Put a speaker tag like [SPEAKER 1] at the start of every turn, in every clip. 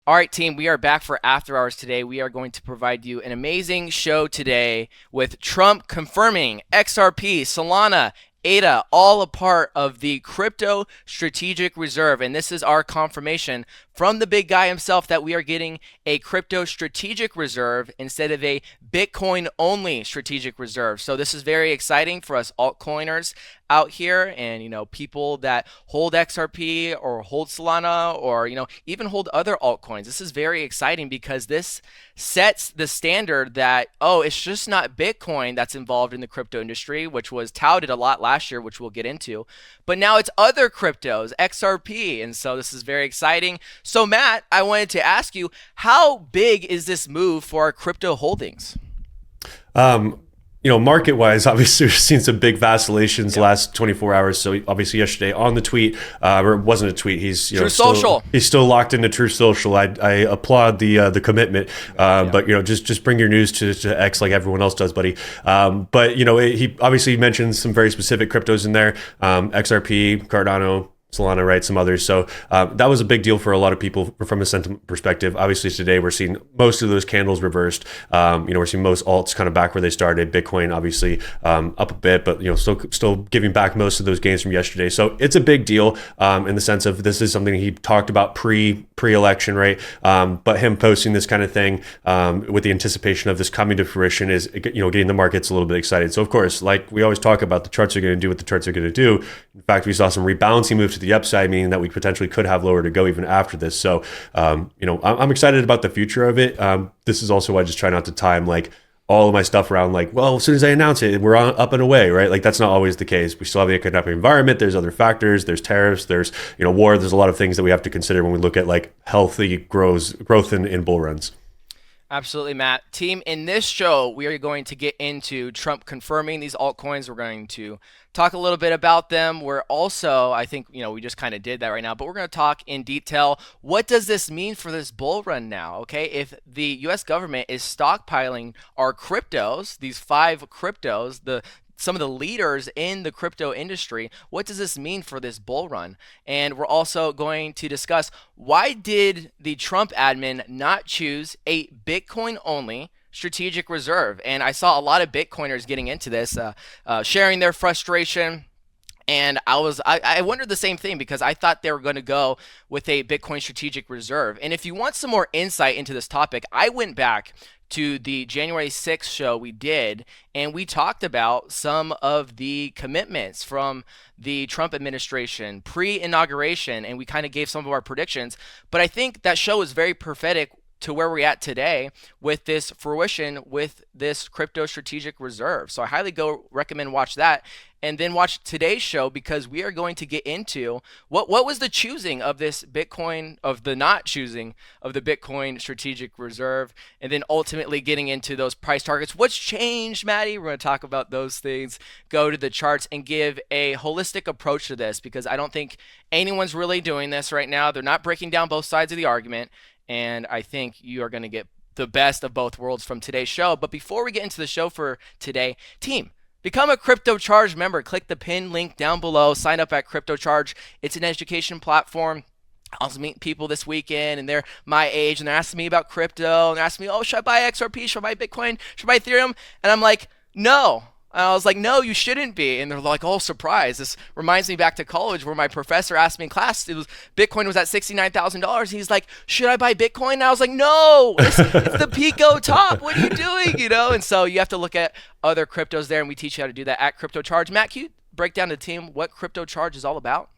[SPEAKER 1] All right, team, we are back for After Hours today. We are going to provide you an amazing show today with Trump confirming XRP, Solana, ADA, all a part of the crypto strategic reserve. And this is our confirmation from the big guy himself that we are getting a crypto strategic reserve instead of a Bitcoin only strategic reserve. So this is very exciting for us altcoiners out here, and people that hold XRP or hold Solana or even hold other altcoins. This is very exciting because this sets the standard that it's just not Bitcoin that's involved in the crypto industry, which was touted a lot last year, which we'll get into, but now it's other cryptos, XRP. And so this is very exciting. So Matt, I wanted to ask you, how big is this move for our crypto holdings?
[SPEAKER 2] Market wise, obviously we've seen some big vacillations the last 24 hours. So obviously yesterday on the tweet, or it wasn't a tweet, he's
[SPEAKER 1] True Social.
[SPEAKER 2] He's still locked into True Social. I applaud the commitment, but just bring your news to X like everyone else does, buddy. But he obviously mentioned some very specific cryptos in there, XRP, Cardano, Solana, right? Some others. So that was a big deal for a lot of people from a sentiment perspective. Obviously today we're seeing most of those candles reversed. We're seeing most alts kind of back where they started. Bitcoin obviously up a bit, but still giving back most of those gains from yesterday. So it's a big deal in the sense of this is something he talked about pre-election, right? But him posting this kind of thing with the anticipation of this coming to fruition is getting the markets a little bit excited. So of course, like we always talk about, the charts are going to do what the charts are going to do. In fact, we saw some rebalancing move to the upside, meaning that we potentially could have lower to go even after this. So, I'm excited about the future of it. This is also why I just try not to time like all of my stuff around like, well, as soon as I announce it, we're on up and away, right? Like that's not always the case. We still have the economic environment. There's other factors. There's tariffs. There's war. There's a lot of things that we have to consider when we look at like healthy growth in bull runs.
[SPEAKER 1] Absolutely, Matt. Team, in this show, we are going to get into Trump confirming these altcoins. We're going to talk a little bit about them. We're also, I think, we just kind of did that right now, but we're going to talk in detail. What does this mean for this bull run now? Okay, if the U.S. government is stockpiling our cryptos, these 5 cryptos, some of the leaders in the crypto industry, what does this mean for this bull run? And we're also going to discuss, why did the Trump admin not choose a Bitcoin only strategic reserve? And I saw a lot of Bitcoiners getting into this, sharing their frustration. And I wondered the same thing because I thought they were going to go with a Bitcoin strategic reserve. And if you want some more insight into this topic, I went back to the January 6th show we did, and we talked about some of the commitments from the Trump administration pre-inauguration, and we kind of gave some of our predictions. But I think that show is very prophetic to where we're at today with this fruition with this crypto strategic reserve. So I highly recommend watch that, and then watch today's show because we are going to get into what was the choosing of this Bitcoin, of the not choosing of the Bitcoin strategic reserve, and then ultimately getting into those price targets. What's changed, Maddie? We're going to talk about those things, go to the charts, and give a holistic approach to this because I don't think anyone's really doing this right now. They're not breaking down both sides of the argument. And I think you are going to get the best of both worlds from today's show. But before we get into the show for today, team, become a CryptoCharge member. Click the pinned link down below. Sign up at CryptoCharge. It's an education platform. I was meeting people this weekend, and they're my age, and they're asking me about crypto. And they're asking me, should I buy XRP? Should I buy Bitcoin? Should I buy Ethereum? And I'm like, no. And I was like, no, you shouldn't be. And they're like, oh, surprise. This reminds me back to college where my professor asked me in class, Bitcoin was at $69,000. He's like, should I buy Bitcoin? And I was like, no, it's the Pico top. What are you doing? And so you have to look at other cryptos there, and we teach you how to do that at CryptoCharge. Matt, can you break down to the team what CryptoCharge is all about?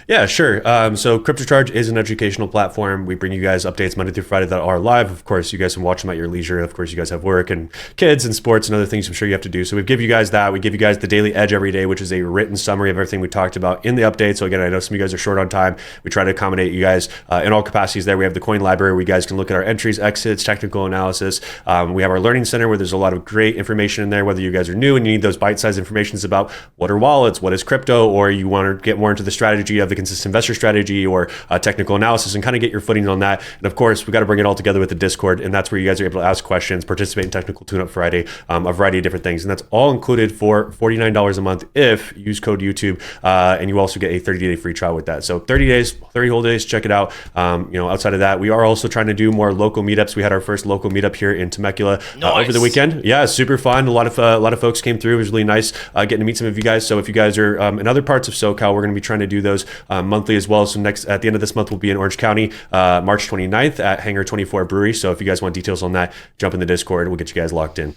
[SPEAKER 2] Yeah, sure. So CryptoCharge is an educational platform. We bring you guys updates Monday through Friday that are live. Of course, you guys can watch them at your leisure. Of course, you guys have work and kids and sports and other things I'm sure you have to do. So we give you guys that. We give you guys the Daily Edge every day, which is a written summary of everything we talked about in the update. So again, I know some of you guys are short on time. We try to accommodate you guys in all capacities there. We have the coin library where you guys can look at our entries, exits, technical analysis. We have our learning center where there's a lot of great information in there, whether you guys are new and you need those bite-sized informations about what are wallets, what is crypto, or you want to get more into the strategy strategy of the consistent investor strategy or technical analysis and kind of get your footing on that. And of course, we got to bring it all together with the Discord, and that's where you guys are able to ask questions, participate in Technical Tune-Up Friday, a variety of different things, and that's all included for $49 a month if you use code YouTube, and you also get a 30-day free trial with that. So 30 days, 30 whole days, check it out. Outside of that, we are also trying to do more local meetups. We had our first local meetup here in Temecula over the weekend. Yeah, super fun. A lot of folks came through. It was really nice getting to meet some of you guys. So if you guys are in other parts of SoCal, we're going to be trying to do those monthly as well. So next at the end of this month, we'll be in Orange County, March 29th at Hangar 24 Brewery. So if you guys want details on that, jump in the Discord. We'll get you guys locked in.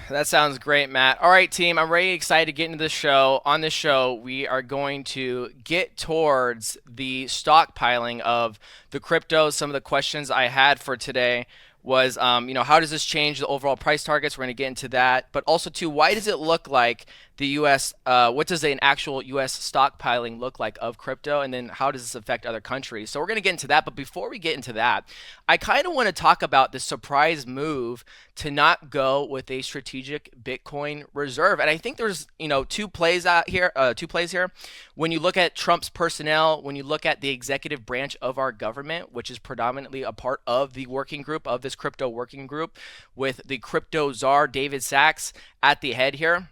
[SPEAKER 1] That sounds great, Matt. All right, team, I'm really excited to get into the show. On this show, we are going to get towards the stockpiling of the cryptos. Some of the questions I had for today was, how does this change the overall price targets? We're going to get into that. But also, too, why does it look like the U.S., what does an actual U.S. stockpiling look like of crypto? And then how does this affect other countries? So we're going to get into that. But before we get into that, I kind of want to talk about the surprise move to not go with a strategic Bitcoin reserve. And I think there's, two plays here. When you look at Trump's personnel, when you look at the executive branch of our government, which is predominantly a part of the working group, of this crypto working group, with the crypto czar, David Sachs, at the head here,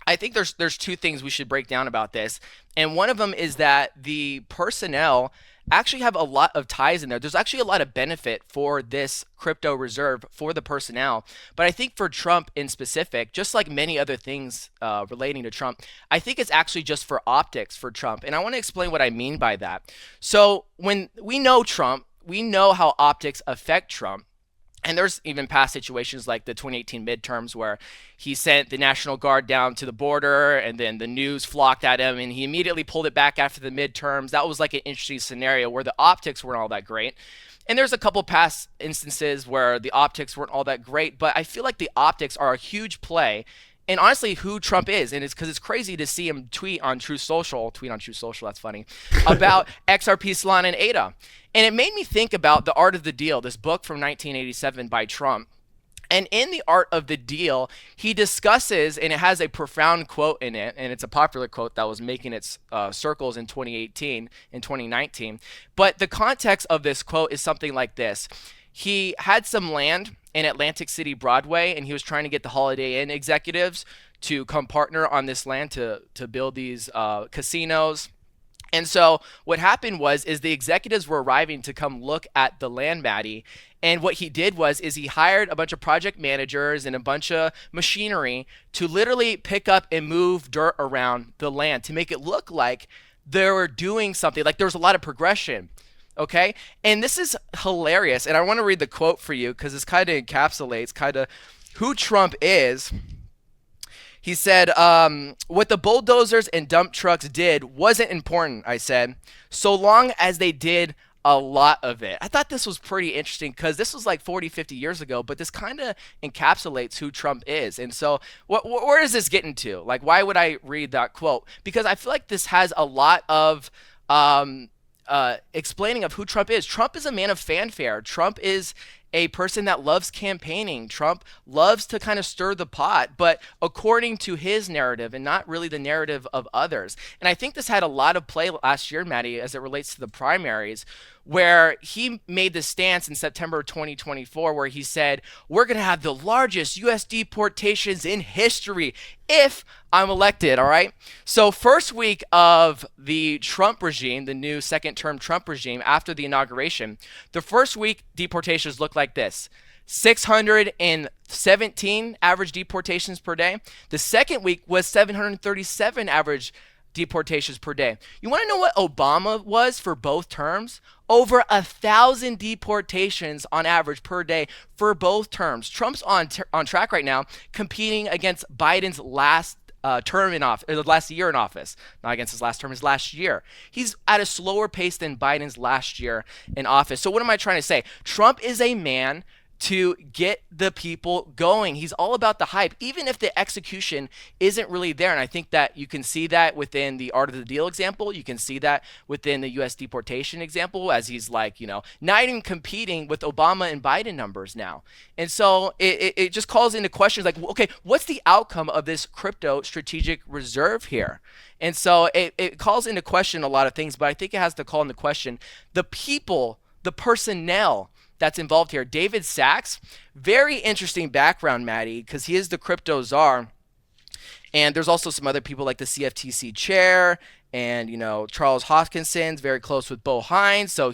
[SPEAKER 1] I think there's two things we should break down about this. And one of them is that the personnel actually have a lot of ties in there. There's actually a lot of benefit for this crypto reserve for the personnel. But I think for Trump in specific, just like many other things relating to Trump, I think it's actually just for optics for Trump. And I want to explain what I mean by that. So when we know Trump, we know how optics affect Trump. And there's even past situations like the 2018 midterms where he sent the National Guard down to the border and then the news flocked at him and he immediately pulled it back after the midterms. That was like an interesting scenario where the optics weren't all that great. And there's a couple past instances where the optics weren't all that great, but I feel like the optics are a huge play. And honestly, who Trump is, and it's because it's crazy to see him tweet on Truth Social, that's funny, about XRP, Solana, and ADA. And it made me think about The Art of the Deal, this book from 1987 by Trump. And in The Art of the Deal, he discusses, and it has a profound quote in it, and it's a popular quote that was making its circles in 2018 and 2019. But the context of this quote is something like this. He had some land in Atlantic City, Broadway, and he was trying to get the Holiday Inn executives to come partner on this land to build these casinos. And so what happened is the executives were arriving to come look at the land, Maddie. And what he did is he hired a bunch of project managers and a bunch of machinery to literally pick up and move dirt around the land to make it look like they were doing something, like there was a lot of progression. Okay? And this is hilarious. And I want to read the quote for you because this kind of encapsulates who Trump is. He said, what the bulldozers and dump trucks did wasn't important, I said, so long as they did a lot of it. I thought this was pretty interesting because this was like 40, 50 years ago, but this kind of encapsulates who Trump is. And so where is this getting to? Like, why would I read that quote? Because I feel like this has a lot of explaining of who Trump is. Trump is a man of fanfare. Trump is a person that loves campaigning. Trump loves to kind of stir the pot, but according to his narrative and not really the narrative of others. And I think this had a lot of play last year, Maddie, as it relates to the primaries, where he made the stance in September 2024 where he said, we're going to have the largest U.S. deportations in history if I'm elected, all right? So first week of the Trump regime, the new second-term Trump regime after the inauguration, the first week deportations looked like this. 617 average deportations per day. The second week was 737 average deportations per day. You want to know what Obama was for both terms? Over 1,000 deportations on average per day for both terms. Trump's on track right now, competing against Biden's last term in office, last year in office. Not against his last term, his last year. He's at a slower pace than Biden's last year in office. So what am I trying to say? Trump is a man to get the people going. He's all about the hype, even if the execution isn't really there. And I think that you can see that within the Art of the Deal example. You can see that within the U.S. deportation example, as he's like, not even competing with Obama and Biden numbers now. And so it just calls into questions like, okay, what's the outcome of this crypto strategic reserve here? And so it calls into question a lot of things, but I think it has to call into question the people, the personnel that's involved here. David Sachs, very interesting background, Maddie, because he is the crypto czar. And there's also some other people like the CFTC chair and Charles Hoskinson's very close with Bo Hines. So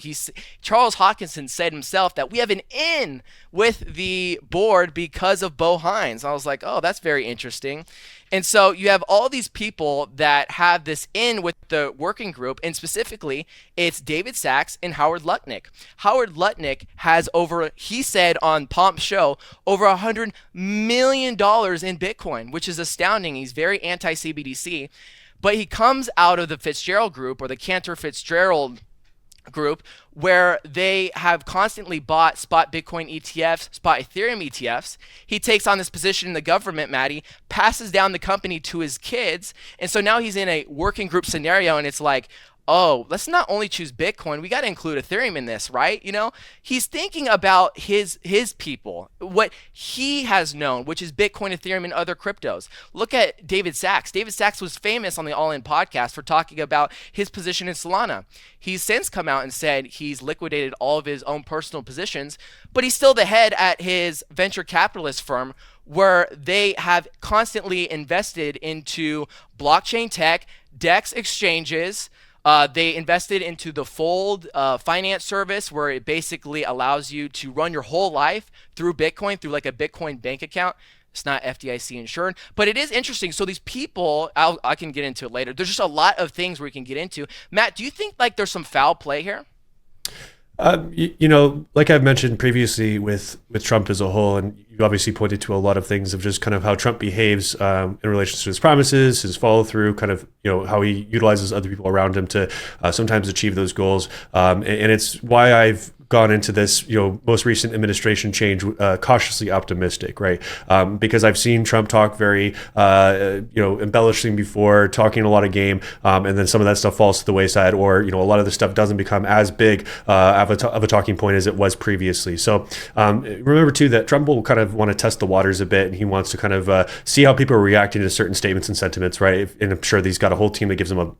[SPEAKER 1] Charles Hoskinson said himself that we have an in with the board because of Bo Hines. I was like, oh, that's very interesting. And so you have all these people that have this in with the working group, and specifically, it's David Sachs and Howard Lutnick. Howard Lutnick has he said on Pomp's show, over $100 million in Bitcoin, which is astounding. He's very anti-CBDC, but he comes out of the Fitzgerald group, or the Cantor Fitzgerald group, where they have constantly bought spot Bitcoin ETFs, spot Ethereum ETFs. He takes on this position in the government, Maddie, passes down the company to his kids. And so now he's in a working group scenario, and it's like, oh, let's not only choose Bitcoin, we got to include Ethereum in this, right? He's thinking about his people, what he has known, which is Bitcoin, Ethereum, and other cryptos. Look at David Sachs. David Sachs was famous on the All In podcast for talking about his position in Solana. He's since come out and said he's liquidated all of his own personal positions, but he's still the head at his venture capitalist firm, where they have constantly invested into blockchain tech, DEX exchanges. They invested into the Fold finance service, where it basically allows you to run your whole life through Bitcoin, through like a Bitcoin bank account. It's not FDIC insured, but it is interesting. So these people, I can get into it later. There's just a lot of things we can get into. Matt, do you think like there's some foul play here?
[SPEAKER 2] Like I've mentioned previously with Trump as a whole, and you obviously pointed to a lot of things of just kind of how Trump behaves in relation to his promises, his follow through, kind of, how he utilizes other people around him to sometimes achieve those goals. And it's why I've gone into this, most recent administration change cautiously optimistic, right? Because I've seen Trump talk very, embellishing before, talking a lot of game, and then some of that stuff falls to the wayside, or a lot of the stuff doesn't become as big of a talking point as it was previously. So remember too that Trump will kind of want to test the waters a bit, and he wants to kind of see how people are reacting to certain statements and sentiments, right? And I'm sure he's got a whole team that gives him a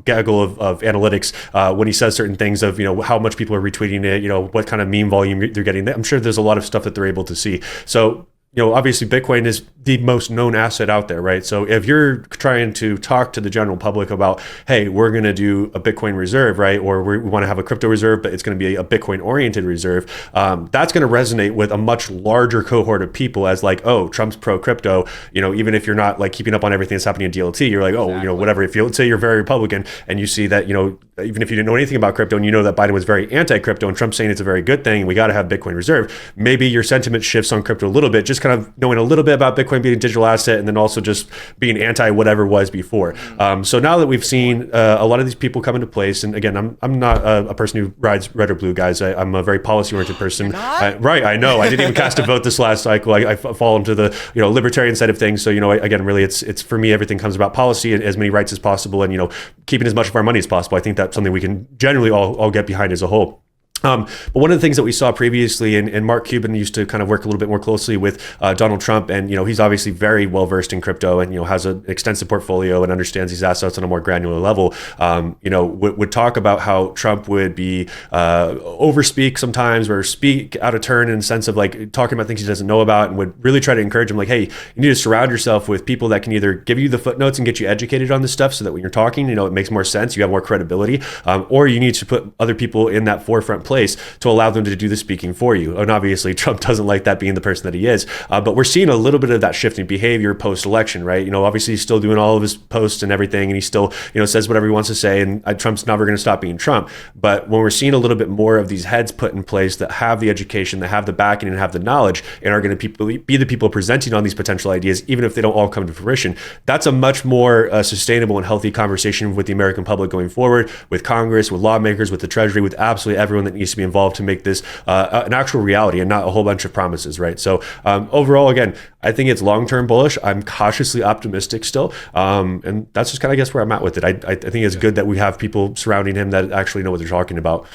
[SPEAKER 2] gaggle of analytics when he says certain things of how much people are retweeting it, what kind of meme volume they're getting. I'm sure there's a lot of stuff that they're able to see. So obviously Bitcoin is the most known asset out there, right? So if you're trying to talk to the general public about, hey, we're going to do a Bitcoin reserve, right? Or we want to have a crypto reserve, but it's going to be a Bitcoin oriented reserve. That's going to resonate with a much larger cohort of people as like, oh, Trump's pro crypto, even if you're not like keeping up on everything that's happening in DLT, you're like, oh,
[SPEAKER 1] Exactly.
[SPEAKER 2] Whatever. If you say you're very Republican and you see that, even if you didn't know anything about crypto and you know that Biden was very anti-crypto and Trump's saying it's a very good thing, we got to have Bitcoin reserve, maybe your sentiment shifts on crypto a little bit, just kind of knowing a little bit about Bitcoin being a digital asset and then also just being anti whatever was before. So now that we've seen a lot of these people come into place, and again, I'm not a person who rides red or blue, guys. I'm a very policy-oriented person. Right, I know. I didn't even cast a vote this last cycle. I fall into the libertarian side of things. So again, really, it's for me, everything comes about policy and as many rights as possible, and keeping as much of our money as possible. I think that's something we can generally all get behind as a whole. But one of the things that we saw previously, and Mark Cuban used to kind of work a little bit more closely with Donald Trump, and he's obviously very well versed in crypto, and has an extensive portfolio and understands these assets on a more granular level. Would talk about how Trump would be overspeak sometimes, or speak out of turn in the sense of like talking about things he doesn't know about, and would really try to encourage him like, hey, you need to surround yourself with people that can either give you the footnotes and get you educated on this stuff, so that when you're talking, it makes more sense, you have more credibility, or you need to put other people in that forefront place to allow them to do the speaking for you. And obviously Trump doesn't like that, being the person that he is, but we're seeing a little bit of that shifting behavior post-election, right? Obviously he's still doing all of his posts and everything, and he still says whatever he wants to say, and Trump's never going to stop being Trump. But when we're seeing a little bit more of these heads put in place that have the education, that have the backing, and have the knowledge, and are going to be the people presenting on these potential ideas, even if they don't all come to fruition, that's a much more sustainable and healthy conversation with the American public going forward, with Congress, with lawmakers, with the Treasury, with absolutely everyone that needs to be involved to make this an actual reality and not a whole bunch of promises, right? So overall, again, I think it's long-term bullish. I'm cautiously optimistic still. And that's just kind of, I guess, where I'm at with it. I think it's good that we have people surrounding him that actually know what they're talking about.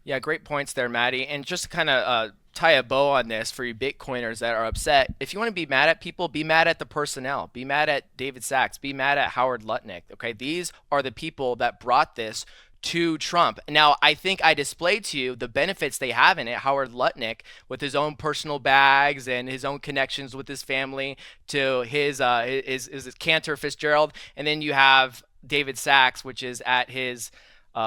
[SPEAKER 1] Yeah, great points there, Maddie. And just to kind of tie a bow on this for you Bitcoiners that are upset, if you want to be mad at people, be mad at the personnel, be mad at David Sachs, be mad at Howard Lutnick. Okay, these are the people that brought this to Trump. Now, I think I displayed to you the benefits they have in it. Howard Lutnick, with his own personal bags and his own connections with his family to his Cantor Fitzgerald, and then you have David Sachs, which is at his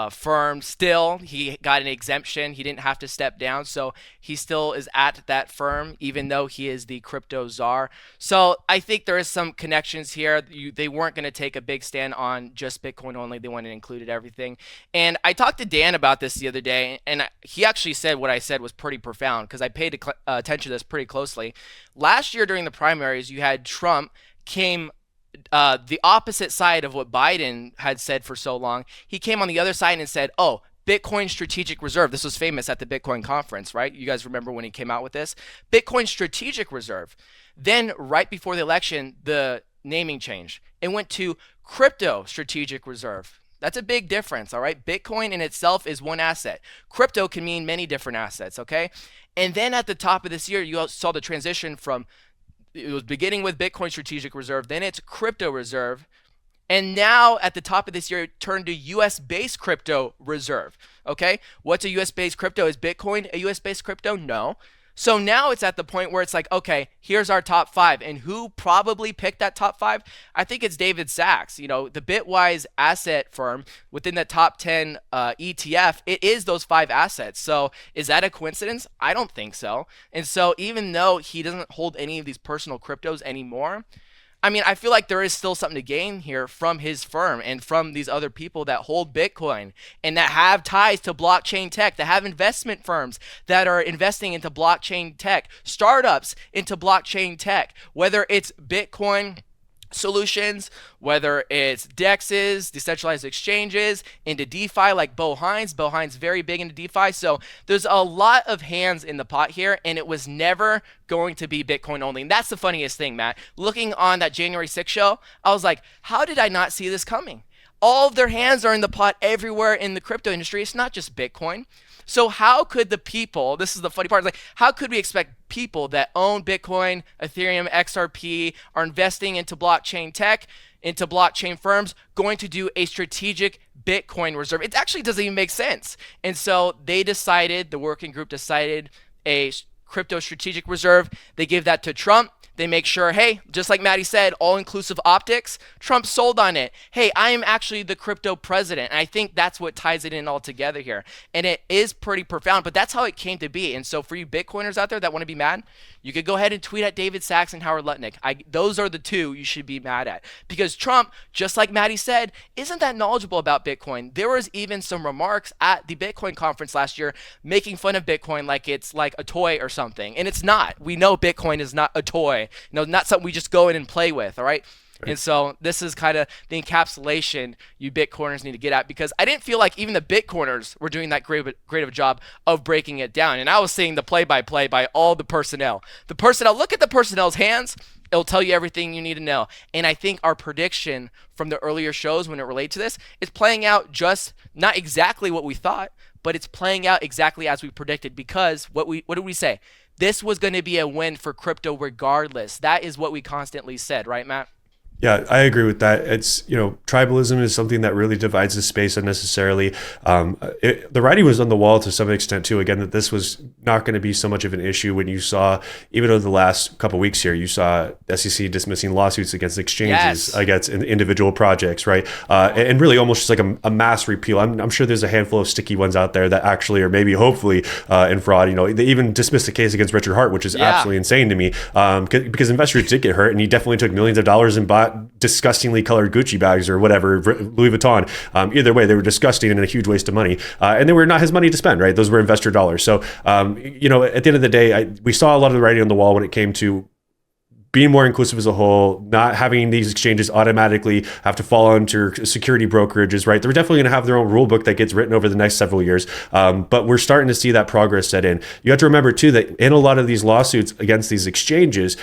[SPEAKER 1] firm still. He got an exemption. He didn't have to step down, so he still is at that firm, even though he is the crypto czar. So I think there is some connections here. They weren't going to take a big stand on just Bitcoin only. They wanted to include everything. And I talked to Dan about this the other day, and he actually said what I said was pretty profound because I paid attention to this pretty closely. Last year during the primaries, you had Trump came the opposite side of what Biden had said for so long. He came on the other side and said, oh, Bitcoin strategic reserve. This was famous at the Bitcoin conference, right? You guys remember when he came out with this? Bitcoin strategic reserve. Then right before the election, the naming changed. It went to crypto strategic reserve. That's a big difference, all right? Bitcoin in itself is one asset. Crypto can mean many different assets, okay? And then at the top of this year, you saw the transition from it was beginning with Bitcoin strategic reserve, then it's crypto reserve, and now at the top of this year it turned to US based crypto reserve. Okay, what's a US based crypto? Is Bitcoin a US based crypto? No. So now it's at the point where it's like, okay, here's our top five. And who probably picked that top five? I think it's David Sachs. You know, the Bitwise asset firm within the top 10 ETF, it is those five assets. So is that a coincidence? I don't think so. And so even though he doesn't hold any of these personal cryptos anymore, I mean, I feel like there is still something to gain here from his firm and from these other people that hold Bitcoin and that have ties to blockchain tech, that have investment firms that are investing into blockchain tech, startups into blockchain tech, whether it's Bitcoin solutions, whether it's DEXs, decentralized exchanges, into DeFi like Bo Hines. Bo Hines very big into DeFi. So there's a lot of hands in the pot here, and it was never going to be Bitcoin only. And that's the funniest thing, Matt. Looking on that January 6th show, I was like, how did I not see this coming? All of their hands are in the pot everywhere in the crypto industry. It's not just Bitcoin. So how could the people, this is the funny part, like how could we expect people that own Bitcoin, Ethereum, XRP, are investing into blockchain tech, into blockchain firms, going to do a strategic Bitcoin reserve? It actually doesn't even make sense. And so they decided, the working group decided a crypto strategic reserve. They give that to Trump. They make sure, hey, just like Maddie said, all-inclusive optics. Trump sold on it. Hey, I am actually the crypto president. And I think that's what ties it in all together here. And it is pretty profound, but that's how it came to be. And so for you Bitcoiners out there that want to be mad, you could go ahead and tweet at David Sachs and Howard Lutnick. Those are the two you should be mad at. Because Trump, just like Maddie said, isn't that knowledgeable about Bitcoin. There was even some remarks at the Bitcoin conference last year making fun of Bitcoin like it's like a toy or something. And it's not. We know Bitcoin is not a toy. Not something we just go in and play with, all right? And so this is kind of the encapsulation you Bitcoiners need to get at, because I didn't feel like even the Bitcoiners were doing that great of a job of breaking it down. And I was seeing the play-by-play by all the personnel. The personnel, look at the personnel's hands. It'll tell you everything you need to know. And I think our prediction from the earlier shows when it relates to this is playing out just not exactly what we thought, but it's playing out exactly as we predicted, because what did we say? This was going to be a win for crypto regardless. That is what we constantly said, right, Matt?
[SPEAKER 2] Yeah, I agree with that. It's, tribalism is something that really divides the space unnecessarily. The writing was on the wall to some extent too, again, that this was not going to be so much of an issue when you saw, even over the last couple of weeks here, you saw SEC dismissing lawsuits against exchanges, against individual projects, right? And really almost just like a mass repeal. I'm sure there's a handful of sticky ones out there that actually, or maybe hopefully in fraud, they even dismissed the case against Richard Hart, which is absolutely insane to me, because investors did get hurt, and he definitely took millions of dollars and bought disgustingly colored Gucci bags or whatever, Louis Vuitton. Either way, they were disgusting and a huge waste of money. And they were not his money to spend, right? Those were investor dollars. So, at the end of the day, we saw a lot of the writing on the wall when it came to being more inclusive as a whole, not having these exchanges automatically have to fall under security brokerages, right? They're definitely going to have their own rule book that gets written over the next several years. But we're starting to see that progress set in. You have to remember too that in a lot of these lawsuits against these exchanges,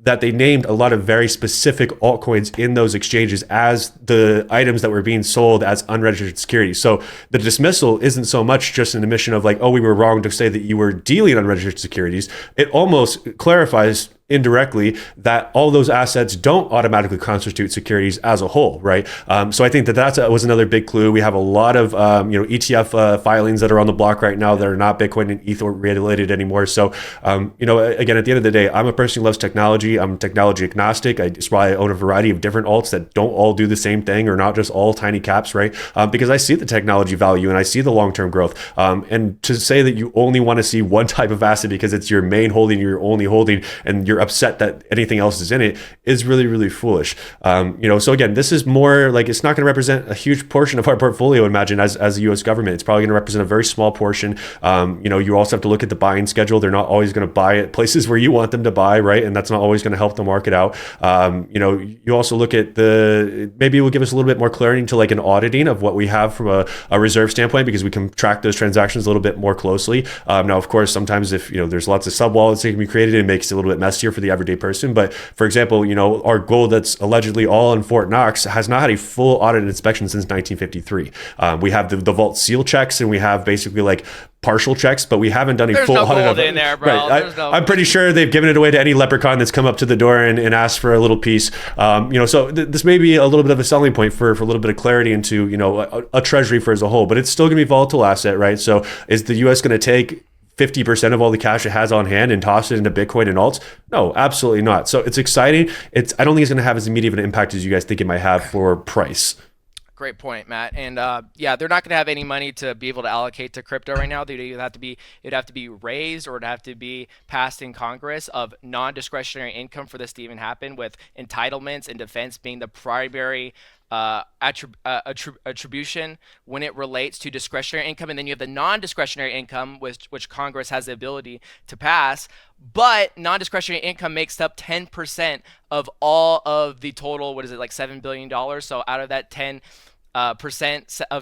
[SPEAKER 2] that they named a lot of very specific altcoins in those exchanges as the items that were being sold as unregistered securities. So the dismissal isn't so much just an admission of like, oh, we were wrong to say that you were dealing unregistered securities. It almost clarifies indirectly that all those assets don't automatically constitute securities as a whole, right? So I think that was another big clue. We have a lot of ETF filings that are on the block right now that are not Bitcoin and ETH related anymore. So again, at the end of the day, I'm a person who loves technology. I'm technology agnostic. That's why I own a variety of different alts that don't all do the same thing or not just all tiny caps, right? Because I see the technology value and I see the long-term growth. And to say that you only want to see one type of asset because it's your main holding, your only holding, and you're upset that anything else is in it is really, really foolish. So again, this is more like, it's not going to represent a huge portion of our portfolio, imagine, as the US government. It's probably going to represent a very small portion. You also have to look at the buying schedule. They're not always going to buy at places where you want them to buy, right? And that's not always going to help the market out. You also look at maybe it will give us a little bit more clarity into like an auditing of what we have from a reserve standpoint, because we can track those transactions a little bit more closely. Now, of course, sometimes if, there's lots of sub wallets that can be created, it makes it a little bit messier for the everyday person. But for example, our gold that's allegedly all in Fort Knox has not had a full audit inspection since 1953. We have the vault seal checks, and we have basically like partial checks, but we haven't done a
[SPEAKER 1] There's
[SPEAKER 2] full
[SPEAKER 1] no
[SPEAKER 2] audit
[SPEAKER 1] gold
[SPEAKER 2] of it.
[SPEAKER 1] in there, bro.
[SPEAKER 2] Right. I'm pretty sure they've given it away to any leprechaun that's come up to the door and asked for a little piece. So this may be a little bit of a selling point for a little bit of clarity into a treasury for as a whole, but it's still going to be a volatile asset, right? So is the U.S. going to take 50% of all the cash it has on hand and toss it into Bitcoin and alts? No, absolutely not. So it's exciting. I don't think it's going to have as immediate of an impact as you guys think it might have for price.
[SPEAKER 1] Great point, Matt. And they're not going to have any money to be able to allocate to crypto right now. It'd have to be raised, or it'd have to be passed in Congress of non-discretionary income for this to even happen, with entitlements and defense being the primary attribution when it relates to discretionary income. And then you have the non-discretionary income, which Congress has the ability to pass. But non-discretionary income makes up 10% of all of the total, what is it, like $7 billion? So out of that 10% of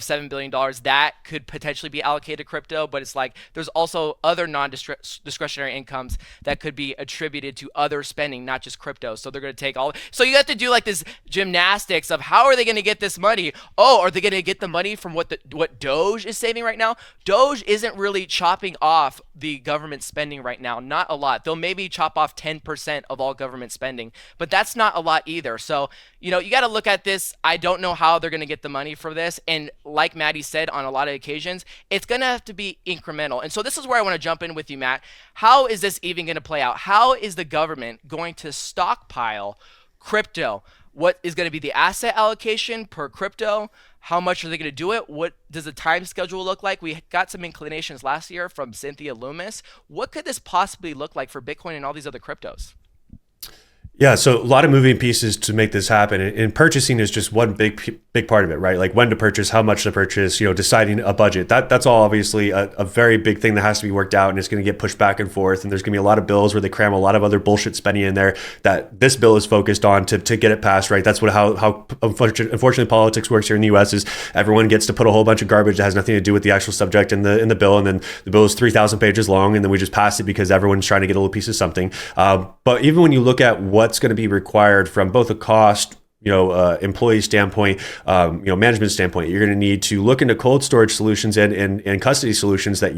[SPEAKER 1] $7 billion, that could potentially be allocated to crypto. But it's like there's also other non-discretionary incomes that could be attributed to other spending, not just crypto. So they're going to take all. So you have to do like this gymnastics of how are they going to get this money? Oh, are they going to get the money from what Doge is saving right now? Doge isn't really chopping off the government spending right now. Not a lot. They'll maybe chop off 10% of all government spending, but that's not a lot either. So, you got to look at this. I don't know how they're going to get the money for this. And like Maddie said, on a lot of occasions, it's going to have to be incremental. And so this is where I want to jump in with you, Matt. How is this even going to play out? How is the government going to stockpile crypto? What is going to be the asset allocation per crypto? How much are they going to do it? What does the time schedule look like? We got some inclinations last year from Cynthia Loomis. What could this possibly look like for Bitcoin and all these other cryptos?
[SPEAKER 2] Yeah, so a lot of moving pieces to make this happen, and purchasing is just one big part of it, right? Like when to purchase, how much to purchase, deciding a budget. That's all obviously a very big thing that has to be worked out, and it's going to get pushed back and forth. And there's going to be a lot of bills where they cram a lot of other bullshit spending in there that this bill is focused on to get it passed, right? That's how unfortunately politics works here in the U.S. is everyone gets to put a whole bunch of garbage that has nothing to do with the actual subject in the bill, and then the bill is 3,000 pages long, and then we just pass it because everyone's trying to get a little piece of something. But even when you look at what's going to be required from both a cost, employee standpoint, management standpoint, you're going to need to look into cold storage solutions and custody solutions that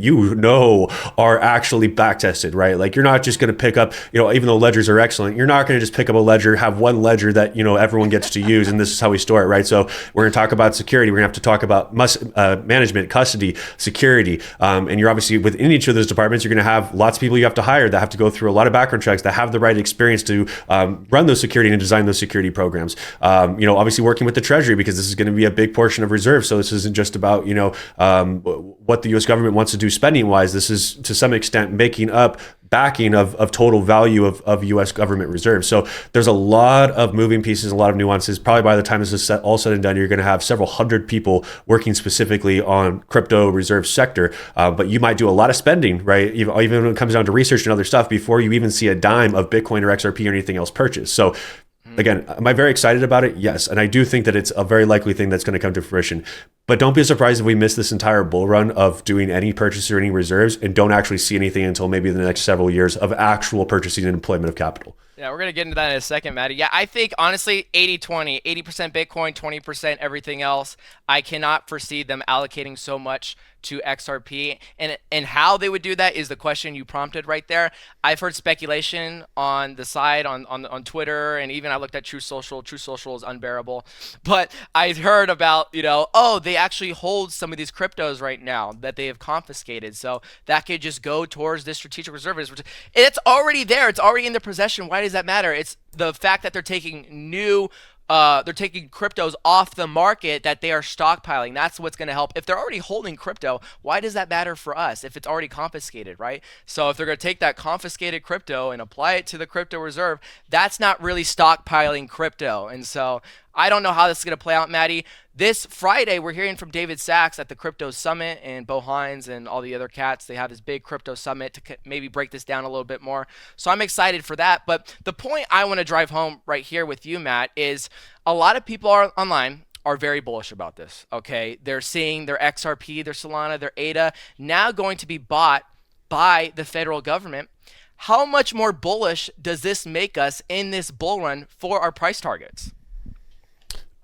[SPEAKER 2] are actually back tested, right? Like you're not just going to pick up, even though ledgers are excellent, you're not going to just pick up a ledger, have one ledger that, everyone gets to use, and this is how we store it, right? So we're going to talk about security. We're going to have to talk about management, custody, security. And you're obviously within each of those departments, you're going to have lots of people you have to hire that have to go through a lot of background checks, that have the right experience to run those security and design those security programs. Obviously working with the Treasury, because this is going to be a big portion of reserves. So this isn't just about, what the U.S. government wants to do spending wise. This is to some extent making up backing of total value of U.S. government reserves. So there's a lot of moving pieces, a lot of nuances. Probably by the time this is all said and done, you're going to have several hundred people working specifically on crypto reserve sector. But you might do a lot of spending, right? Even when it comes down to research and other stuff before you even see a dime of Bitcoin or XRP or anything else purchased. So again, am I very excited about it? Yes. And I do think that it's a very likely thing that's going to come to fruition. But don't be surprised if we miss this entire bull run of doing any purchase or any reserves and don't actually see anything until maybe the next several years of actual purchasing and deployment of capital.
[SPEAKER 1] Yeah, we're going to get into that in a second, Maddie. Yeah, I think, honestly, 80-20, 80% Bitcoin, 20% everything else. I cannot foresee them allocating so much to XRP. And how they would do that is the question you prompted right there. I've heard speculation on the side, on Twitter, and even I looked at True Social. True Social is unbearable. But I heard about, oh, they actually hold some of these cryptos right now that they have confiscated. So that could just go towards this strategic reserves. It's already there. It's already in their possession. Why does that matter? It's the fact that they're taking they're taking cryptos off the market that they are stockpiling. That's what's going to help. If they're already holding crypto, why does that matter for us if it's already confiscated, right? So if they're going to take that confiscated crypto and apply it to the crypto reserve, that's not really stockpiling crypto. And so I don't know how this is going to play out, Maddie. This Friday, we're hearing from David Sachs at the Crypto Summit, and Bo Hines and all the other cats. They have this big crypto summit to maybe break this down a little bit more. So I'm excited for that. But the point I want to drive home right here with you, Matt, is a lot of people online are very bullish about this. Okay, they're seeing their XRP, their Solana, their ADA now going to be bought by the federal government. How much more bullish does this make us in this bull run for our price targets?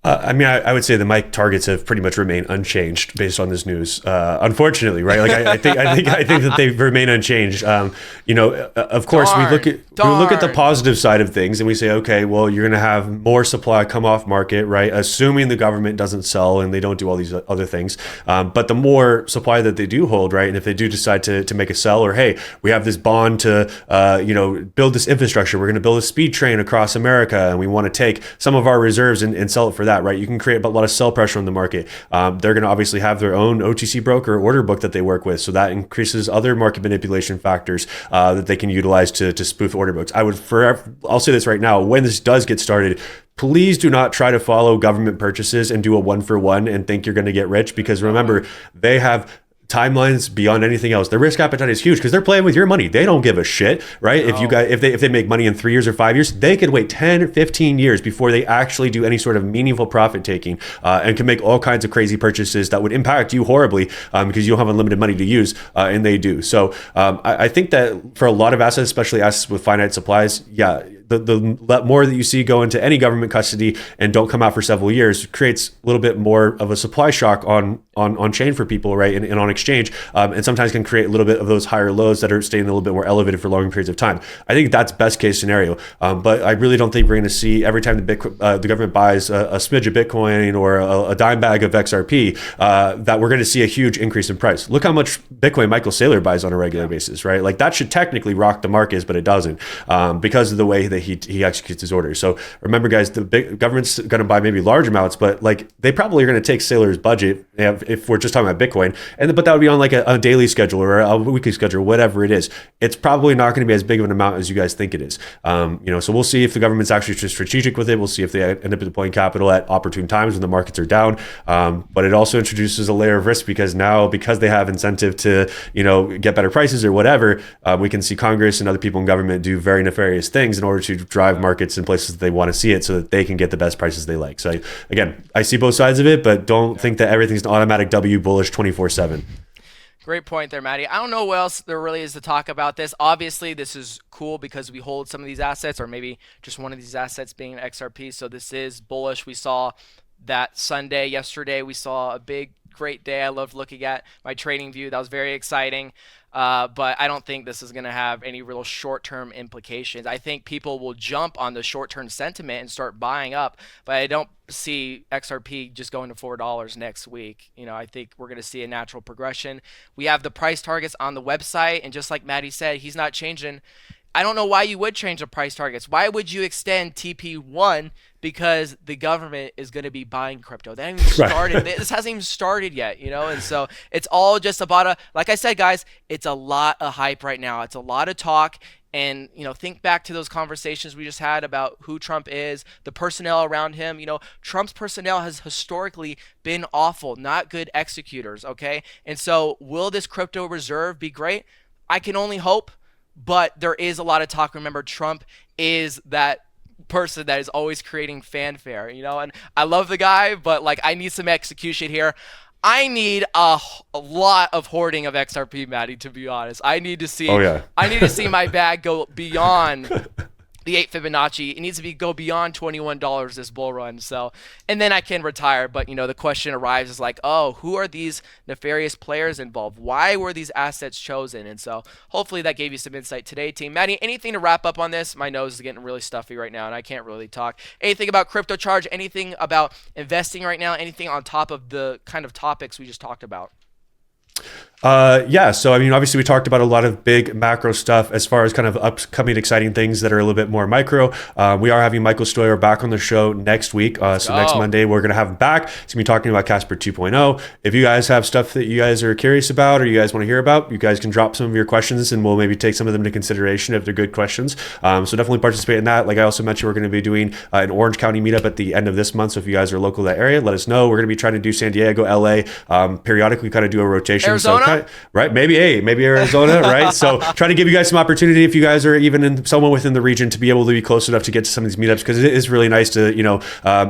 [SPEAKER 2] I would say that my targets have pretty much remained unchanged based on this news. Unfortunately, right? Like I think that they remain unchanged. Of course, we look at the positive side of things, and we say, okay, well, you're going to have more supply come off market, right? Assuming the government doesn't sell and they don't do all these other things. But the more supply that they do hold, right? And if they do decide to make a sell, or hey, we have this bond to build this infrastructure, we're going to build a speed train across America, and we want to take some of our reserves and sell it for that, right? You can create a lot of sell pressure on the market. They're going to obviously have their own OTC broker order book that they work with, so that increases other market manipulation factors that they can utilize to spoof order books. I'll say this right now: when this does get started, please do not try to follow government purchases and do a 1-for-1 and think you're going to get rich, because remember, they have timelines beyond anything else. Their risk appetite is huge because they're playing with your money. They don't give a shit, right? No. If they make money in 3 years or 5 years, they could wait 10 or 15 years before they actually do any sort of meaningful profit taking, and can make all kinds of crazy purchases that would impact you horribly, because you don't have unlimited money to use, and they do. So I think that for a lot of assets, especially assets with finite supplies, yeah, the more that you see go into any government custody and don't come out for several years creates a little bit more of a supply shock on chain for people, right? And on exchange, and sometimes can create a little bit of those higher lows that are staying a little bit more elevated for longer periods of time. I think that's best case scenario, but I really don't think we're going to see every time the government buys a smidge of Bitcoin or a dime bag of XRP, that we're going to see a huge increase in price. Look how much Bitcoin Michael Saylor buys on a regular basis, right? Like that should technically rock the markets, but it doesn't, because of the way that he executes his orders. So remember, guys, the big government's going to buy maybe large amounts, but like they probably are going to take Saylor's budget if we're just talking about Bitcoin, but that would be on like a daily schedule or a weekly schedule, whatever it is. It's probably not going to be as big of an amount as you guys think it is. So we'll see if the government's actually just strategic with it. We'll see if they end up deploying capital at opportune times when the markets are down. But it also introduces a layer of risk because they have incentive to get better prices or whatever, we can see Congress and other people in government do very nefarious things in order to drive markets in places that they want to see it so that they can get the best prices they like. So I see both sides of it, but don't think that everything's an automatic W bullish 24/7.
[SPEAKER 1] Great point there, Maddie. I don't know what else there really is to talk about this. Obviously, this is cool because we hold some of these assets, or maybe just one of these assets being an XRP. So this is bullish. We saw that Sunday yesterday. We saw a great day. I loved looking at my trading view. That was very exciting. But I don't think this is going to have any real short-term implications. I think people will jump on the short-term sentiment and start buying up, but I don't see XRP just going to $4 next week. I think we're going to see a natural progression. We have the price targets on the website, and just like Maddie said, he's not changing. I don't know why you would change the price targets. Why would you extend TP1 because the government is going to be buying crypto. They haven't even started.
[SPEAKER 2] Right.
[SPEAKER 1] This hasn't even started yet, And so it's all just about like I said, guys, it's a lot of hype right now. It's a lot of talk. And, think back to those conversations we just had about who Trump is, the personnel around him. Trump's personnel has historically been awful, not good executors, okay? And so will this crypto reserve be great? I can only hope, but there is a lot of talk. Remember, Trump is that person that is always creating fanfare, and I love the guy, but like I need some execution here. I need a lot of hoarding of XRP, Maddie, to be honest.
[SPEAKER 2] Oh yeah.
[SPEAKER 1] I need to see my bag go beyond the 8 Fibonacci. It needs to go beyond $21 this bull run. So, and then I can retire. But, the question arrives is like, oh, who are these nefarious players involved? Why were these assets chosen? And so hopefully that gave you some insight today, team. Maddie, anything to wrap up on this? My nose is getting really stuffy right now and I can't really talk. Anything about crypto charge? Anything about investing right now? Anything on top of the kind of topics we just talked about?
[SPEAKER 2] Yeah. So, I mean, obviously, we talked about a lot of big macro stuff as far as kind of upcoming exciting things that are a little bit more micro. We are having Michael Stoyer back on the show next week. So, next Monday, we're going to have him back. He's going to be talking about Casper 2.0. If you guys have stuff that you guys are curious about or you guys want to hear about, you guys can drop some of your questions and we'll maybe take some of them into consideration if they're good questions. So, definitely participate in that. Like I also mentioned, we're going to be doing an Orange County meetup at the end of this month. So, if you guys are local to that area, let us know. We're going to be trying to do San Diego, LA, periodically kind of do a rotation.
[SPEAKER 1] Arizona?
[SPEAKER 2] So, right? Maybe Arizona, right? So trying to give you guys some opportunity if you guys are even in someone within the region to be able to be close enough to get to some of these meetups because it is really nice to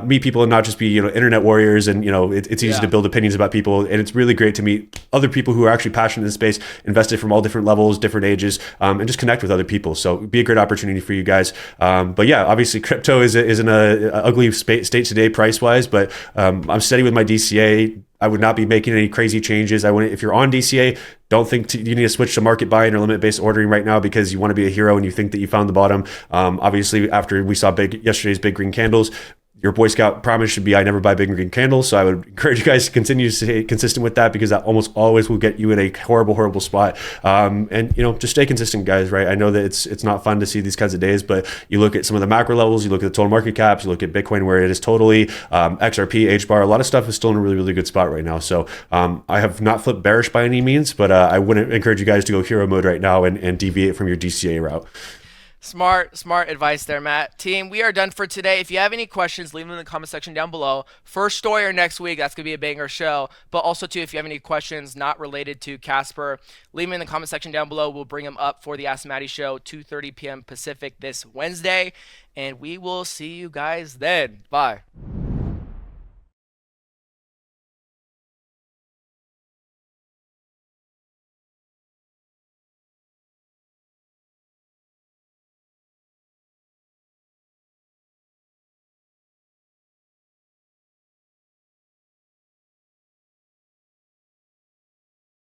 [SPEAKER 2] meet people and not just be internet warriors and it's easy to build opinions about people and it's really great to meet other people who are actually passionate in the space, invested from all different levels, different ages, and just connect with other people. So it'd be a great opportunity for you guys. But yeah, obviously crypto is in a ugly state today price wise, but I'm steady with my DCA. I would not be making any crazy changes. I wouldn't. If you're on DCA, don't think you need to switch to market buying or limit-based ordering right now because you want to be a hero and you think that you found the bottom. Obviously, after we saw yesterday's big green candles, your Boy Scout promise should be I never buy big green candles. So I would encourage you guys to continue to stay consistent with that because that almost always will get you in a horrible spot. And just stay consistent, guys, right? I know that it's not fun to see these kinds of days, but you look at some of the macro levels, you look at the total market caps, you look at Bitcoin where it is totally, XRP, HBAR, a lot of stuff is still in a really good spot right now. So I have not flipped bearish by any means, but I wouldn't encourage you guys to go hero mode right now and deviate from your DCA route.
[SPEAKER 1] Smart advice there, Matt. Team, we are done for today. If you have any questions, leave them in the comment section down below. First Stoyer next week, that's going to be a banger show. But also, too, if you have any questions not related to Casper, leave them in the comment section down below. We'll bring them up for the Ask Matty show, 2:30 p.m. Pacific this Wednesday. And we will see you guys then. Bye.